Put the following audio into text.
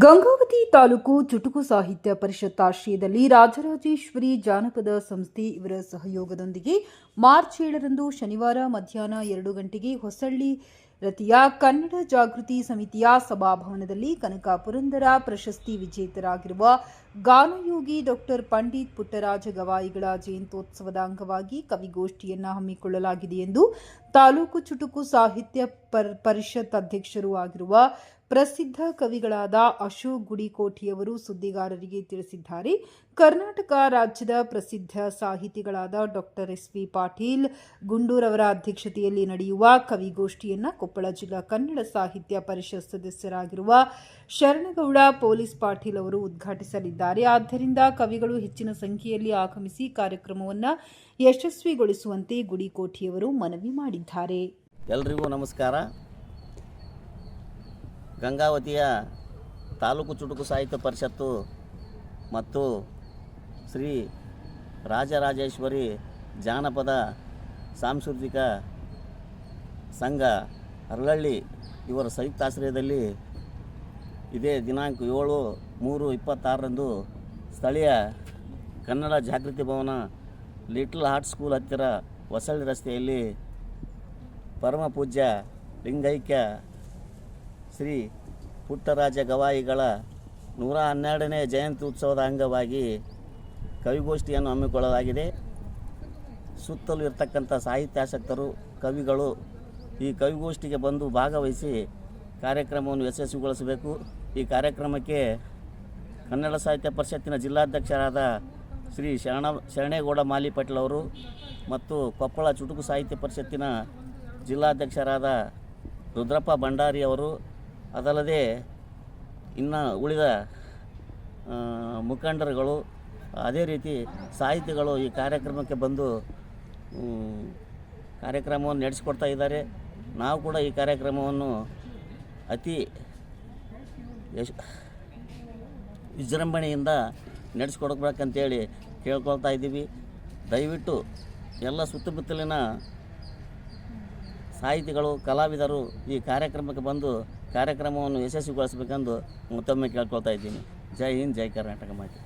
ಗಂಗಾವತಿ ತಾಲೂಕು ಚುಟುಕು ಸಾಹಿತ್ಯ ಪರಿಷತ್ ಆಶ್ರಯದಲ್ಲಿ ರಾಜರಾಜೇಶ್ವರಿ ಜಾನಪದ ಸಂಸ್ಥೆ ಇವರ ಸಹಯೋಗದೊಂದಿಗೆ ಮಾರ್ಚ್ 7ರಂದು ಶನಿವಾರ ಮಧ್ಯಾಹ್ನ 2 ಗಂಟೆಗೆ ಹೊಸಳ್ಳಿ ರತಿಯ ಕನ್ನಡ ಜಾಗೃತಿ ಸಮಿತಿಯ ಸಭಾಭವನದಲ್ಲಿ ಕನಕ ಪುರಂದರ ಪ್ರಶಸ್ತಿ ವಿಜೇತರಾಗಿರುವ ಗಾನಯೋಗಿ ಡಾಕ್ಟರ್ ಪಂಡಿತ್ ಪುಟ್ಟರಾಜ ಗವಾಯಿಗಳ ಜಯಂತ್ಯೋತ್ಸವದ ಅಂಗವಾಗಿ ಕವಿಗೋಷ್ಠಿಯನ್ನು ಹಮ್ಮಿಕೊಳ್ಳಲಾಗಿದೆ ಎಂದು ತಾಲೂಕು ಚುಟುಕು ಸಾಹಿತ್ಯ ಪರಿಷತ್ ಅಧ್ಯಕ್ಷರೂ ಆಗಿರುವ ಪ್ರಸಿದ್ಧ ಕವಿಗಳಾದ ಅಶೋಕ್ ಗುಡಿಕೋಟಿಯವರು ಸುದ್ದಿಗಾರರಿಗೆ ತಿಳಿಸಿದ್ದಾರೆ. ಕರ್ನಾಟಕ ರಾಜ್ಯದ ಪ್ರಸಿದ್ಧ ಸಾಹಿತಿಗಳಾದ ಡಾಕ್ಟರ್ ಎಸ್.ವಿ. ಪಾಟೀಲ್ ಗುಂಡೂರವರ ಅಧ್ಯಕ್ಷತೆಯಲ್ಲಿ ನಡೆಯುವ ಕವಿಗೋಷ್ಠಿಯನ್ನು ಕೊಪ್ಪಳ ಜಿಲ್ಲಾ ಕನ್ನಡ ಸಾಹಿತ್ಯ ಪರಿಷತ್ ಸದಸ್ಯರಾಗಿರುವ ಶರಣಗೌಡ ಪೊಲೀಸ್ ಪಾಟೀಲ್ ಅವರು ಉದ್ಘಾಟಿಸಲಿದ್ದಾರೆ. ಆದ್ದರಿಂದ ಕವಿಗಳು ಹೆಚ್ಚಿನ ಸಂಖ್ಯೆಯಲ್ಲಿ ಆಗಮಿಸಿ ಕಾರ್ಯಕ್ರಮವನ್ನು ಯಶಸ್ವಿಗೊಳಿಸುವಂತೆ ಗುಡಿಕೋಟಿಯವರು ಮನವಿ ಮಾಡಿದ್ದಾರೆ. ಎಲ್ರಿಗೂ ನಮಸ್ಕಾರ. ಗಂಗಾವತಿಯ ತಾಲೂಕು ಚುಟುಕು ಸಾಹಿತ್ಯ ಪರಿಷತ್ತು ಮತ್ತು ಶ್ರೀ ರಾಜರಾಜೇಶ್ವರಿ ಜಾನಪದ ಸಾಂಸ್ಕೃತಿಕ ಸಂಘ ಅರಳಳ್ಳಿ ಇವರ ಸಂಯುಕ್ತಾಶ್ರಯದಲ್ಲಿ ಇದೇ ದಿನಾಂಕ 7/3/26ರಂದು ಸ್ಥಳೀಯ ಕನ್ನಡ ಜಾಗೃತಿ ಭವನ ಲಿಟಲ್ ಹಾರ್ಟ್ ಸ್ಕೂಲ್ ಹತ್ತಿರ ಹೊಸಳ್ಳಿ ರಸ್ತೆಯಲ್ಲಿ ಪರಮ ಪೂಜ್ಯ ಲಿಂಗೈಕ್ಯ ಶ್ರೀ ಪುಟ್ಟರಾಜ ಗವಾಯಿಗಳ 112ನೇ ಜಯಂತಿ ಉತ್ಸವದ ಅಂಗವಾಗಿ ಕವಿಗೋಷ್ಠಿಯನ್ನು ಹಮ್ಮಿಕೊಳ್ಳಲಾಗಿದೆ. ಸುತ್ತಲೂ ಇರತಕ್ಕಂಥ ಸಾಹಿತ್ಯಾಸಕ್ತರು ಕವಿಗಳು ಈ ಕವಿಗೋಷ್ಠಿಗೆ ಬಂದು ಭಾಗವಹಿಸಿ ಕಾರ್ಯಕ್ರಮವನ್ನು ಯಶಸ್ವಿಗೊಳಿಸಬೇಕು. ಈ ಕಾರ್ಯಕ್ರಮಕ್ಕೆ ಕನ್ನಡ ಸಾಹಿತ್ಯ ಪರಿಷತ್ತಿನ ಜಿಲ್ಲಾಧ್ಯಕ್ಷರಾದ ಶ್ರೀ ಶರಣೇಗೌಡ ಮಾಲಿಪಾಟೀಲ್ ಅವರು ಮತ್ತು ಕೊಪ್ಪಳ ಚುಟುಕು ಸಾಹಿತ್ಯ ಪರಿಷತ್ತಿನ ಜಿಲ್ಲಾಧ್ಯಕ್ಷರಾದ ರುದ್ರಪ್ಪ ಭಂಡಾರಿ ಅವರು, ಅದಲ್ಲದೆ ಇನ್ನು ಉಳಿದ ಮುಖಂಡರುಗಳು, ಅದೇ ರೀತಿ ಸಾಹಿತಿಗಳು ಈ ಕಾರ್ಯಕ್ರಮಕ್ಕೆ ಬಂದು ಕಾರ್ಯಕ್ರಮವನ್ನು ನಡೆಸಿಕೊಡ್ತಾ ಇದ್ದಾರೆ. ನಾವು ಕೂಡ ಈ ಕಾರ್ಯಕ್ರಮವನ್ನು ಅತಿ ವಿಜೃಂಭಣೆಯಿಂದ ನಡೆಸ್ಕೊಡ್ಬೇಕಂತೇಳಿ ಕೇಳ್ಕೊಳ್ತಾ ಇದ್ದೀವಿ. ದಯವಿಟ್ಟು ಎಲ್ಲ ಸುತ್ತಮುತ್ತಲಿನ ಸಾಹಿತಿಗಳು, ಕಲಾವಿದರು ಈ ಕಾರ್ಯಕ್ರಮಕ್ಕೆ ಬಂದು ಕಾರ್ಯಕ್ರಮವನ್ನು ಯಶಸ್ವಿಗೊಳಿಸಬೇಕೆಂದು ಮತ್ತೊಮ್ಮೆ ಕೇಳ್ಕೊಳ್ತಾ ಇದ್ದೀನಿ. ಜೈ ಹಿಂದ್, ಜೈ ಕರ್ನಾಟಕ ಮಾತೆ.